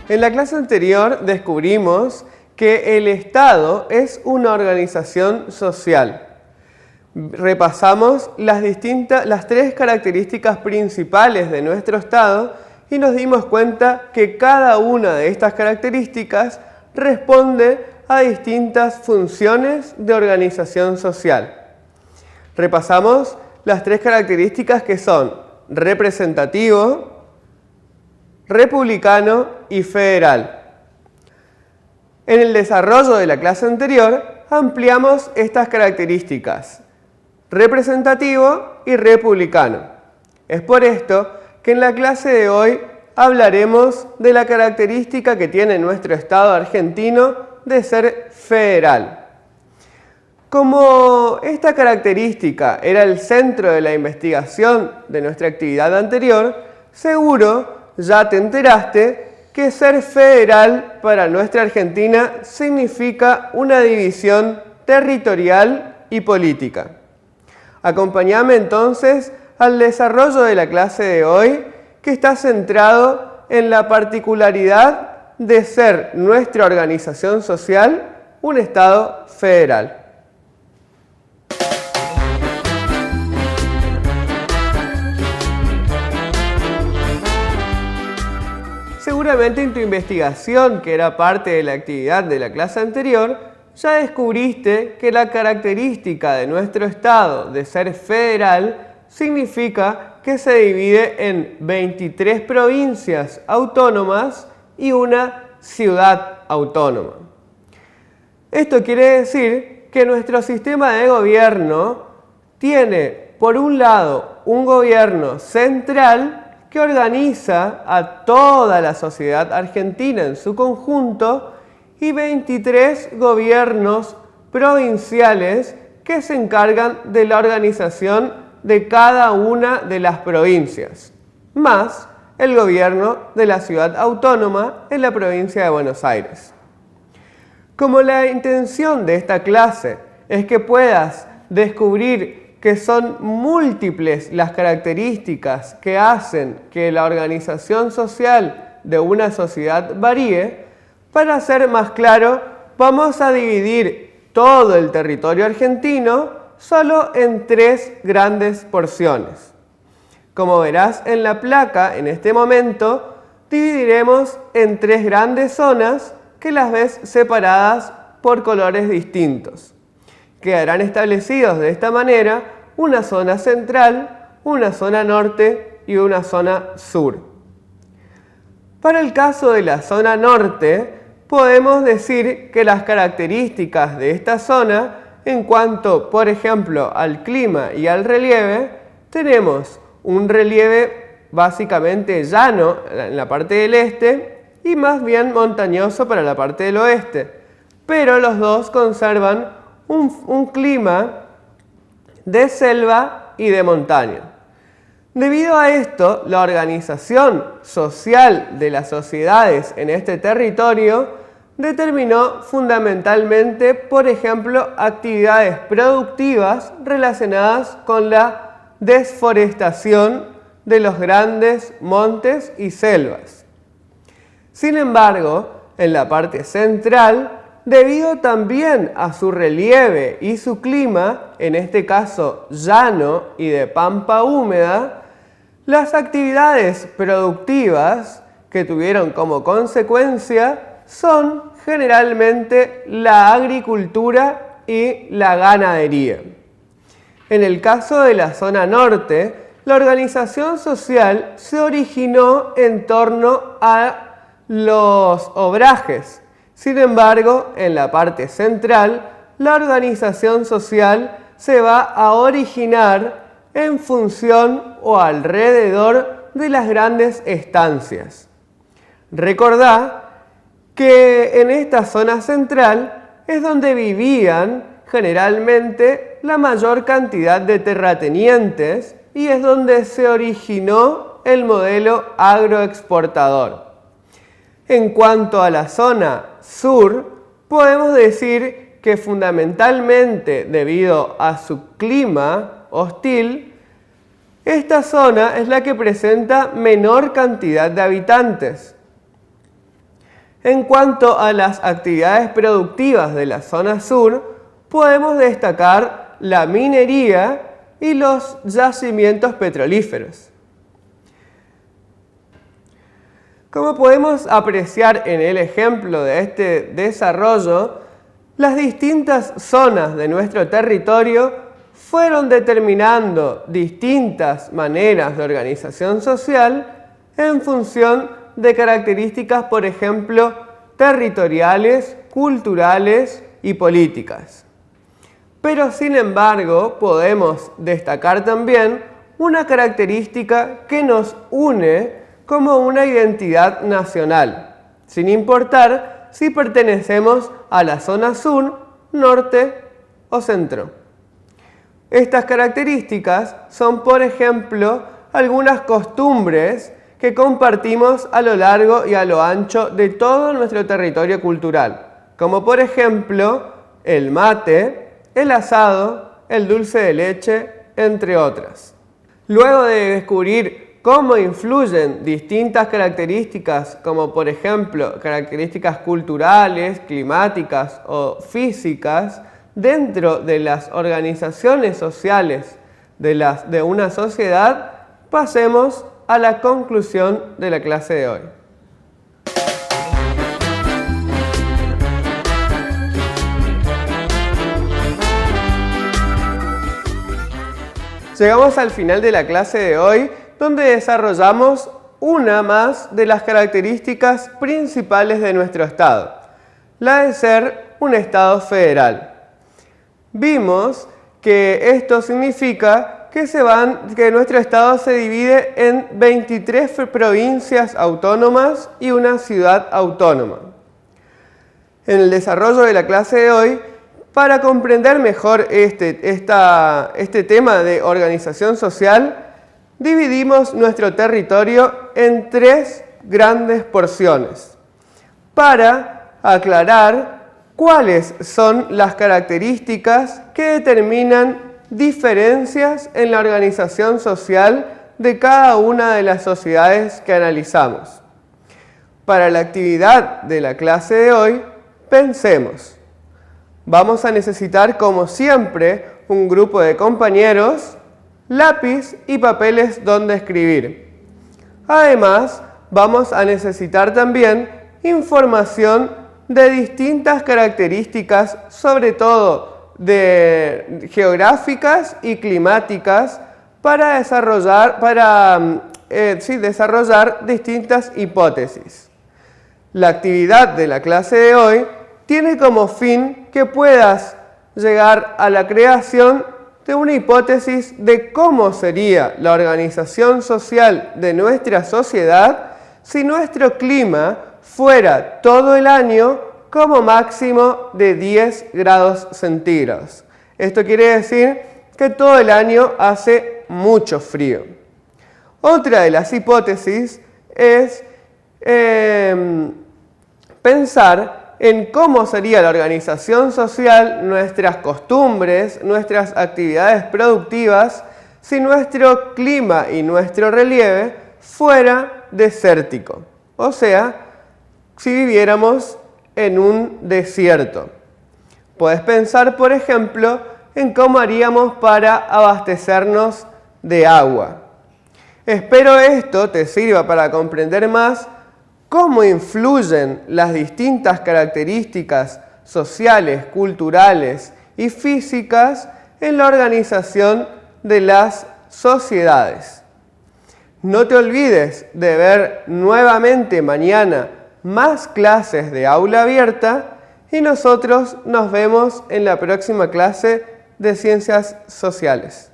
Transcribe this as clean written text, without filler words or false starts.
En la clase anterior descubrimos que el Estado es una organización social. Repasamos las tres características principales de nuestro Estado y nos dimos cuenta que cada una de estas características responde a distintas funciones de organización social. Repasamos las tres características que son representativo, republicano y federal. En el desarrollo de la clase anterior ampliamos estas características, representativo y republicano. Es por esto que en la clase de hoy hablaremos de la característica que tiene nuestro Estado argentino de ser federal. Como esta característica era el centro de la investigación de nuestra actividad anterior, seguro ya te enteraste que ser federal para nuestra Argentina significa una división territorial y política. Acompáñame entonces al desarrollo de la clase de hoy, que está centrado en la particularidad de ser nuestra organización social un Estado federal. Seguramente en tu investigación, que era parte de la actividad de la clase anterior, ya descubriste que la característica de nuestro Estado de ser federal significa que se divide en 23 provincias autónomas y una ciudad autónoma. Esto quiere decir que nuestro sistema de gobierno tiene, por un lado, un gobierno central que organiza a toda la sociedad argentina en su conjunto y 23 gobiernos provinciales que se encargan de la organización de cada una de las provincias, más el gobierno de la ciudad autónoma en la provincia de Buenos Aires. Como la intención de esta clase es que puedas descubrir que son múltiples las características que hacen que la organización social de una sociedad varíe, para ser más claro, vamos a dividir todo el territorio argentino solo en tres grandes porciones. Como verás en la placa en este momento, dividiremos en tres grandes zonas que las ves separadas por colores distintos. Quedarán establecidos de esta manera una zona central, una zona norte y una zona sur. Para el caso de la zona norte, podemos decir que las características de esta zona, en cuanto, por ejemplo, al clima y al relieve, tenemos un relieve básicamente llano en la parte del este y más bien montañoso para la parte del oeste, pero los dos conservan un clima de selva y de montaña. Debido a esto, la organización social de las sociedades en este territorio determinó fundamentalmente, por ejemplo, actividades productivas relacionadas con la desforestación de los grandes montes y selvas. Sin embargo, en la parte central, debido también a su relieve y su clima, en este caso llano y de pampa húmeda, las actividades productivas que tuvieron como consecuencia son generalmente la agricultura y la ganadería. En el caso de la zona norte, la organización social se originó en torno a los obrajes. Sin embargo, en la parte central, la organización social se va a originar en función o alrededor de las grandes estancias. Recordá que en esta zona central es donde vivían generalmente la mayor cantidad de terratenientes y es donde se originó el modelo agroexportador. En cuanto a la zona sur, podemos decir que fundamentalmente debido a su clima hostil, esta zona es la que presenta menor cantidad de habitantes. En cuanto a las actividades productivas de la zona sur, podemos destacar la minería y los yacimientos petrolíferos. Como podemos apreciar en el ejemplo de este desarrollo, las distintas zonas de nuestro territorio fueron determinando distintas maneras de organización social en función de características, por ejemplo, territoriales, culturales y políticas. Pero, sin embargo, podemos destacar también una característica que nos une como una identidad nacional, sin importar si pertenecemos a la zona sur, norte o centro. Estas características son, por ejemplo, algunas costumbres que compartimos a lo largo y a lo ancho de todo nuestro territorio cultural, como por ejemplo el mate, el asado, el dulce de leche, entre otras. Luego de descubrir cómo influyen distintas características, como por ejemplo características culturales, climáticas o físicas, dentro de las organizaciones sociales de una sociedad, pasemos a la conclusión de la clase de hoy. Llegamos al final de la clase de hoy, donde desarrollamos una más de las características principales de nuestro Estado, la de ser un Estado federal. Vimos que esto significa que nuestro Estado se divide en 23 provincias autónomas y una ciudad autónoma. En el desarrollo de la clase de hoy, para comprender mejor este tema de organización social, dividimos nuestro territorio en 3 grandes porciones para aclarar cuáles son las características que determinan diferencias en la organización social de cada una de las sociedades que analizamos. Para la actividad de la clase de hoy, pensemos. Vamos a necesitar, como siempre, un grupo de compañeros, lápiz y papeles donde escribir. Además, vamos a necesitar también información de distintas características, sobre todo de geográficas y climáticas, para desarrollar distintas hipótesis. La actividad de la clase de hoy tiene como fin que puedas llegar a la creación de una hipótesis de cómo sería la organización social de nuestra sociedad si nuestro clima fuera todo el año como máximo de 10 grados centígrados. Esto quiere decir que todo el año hace mucho frío. Otra de las hipótesis es pensar en cómo sería la organización social, nuestras costumbres, nuestras actividades productivas, si nuestro clima y nuestro relieve fuera desértico, o sea, si viviéramos en un desierto. Puedes pensar, por ejemplo, en cómo haríamos para abastecernos de agua. Espero esto te sirva para comprender más cómo influyen las distintas características sociales, culturales y físicas en la organización de las sociedades. No te olvides de ver nuevamente mañana más clases de aula abierta y nosotros nos vemos en la próxima clase de Ciencias Sociales.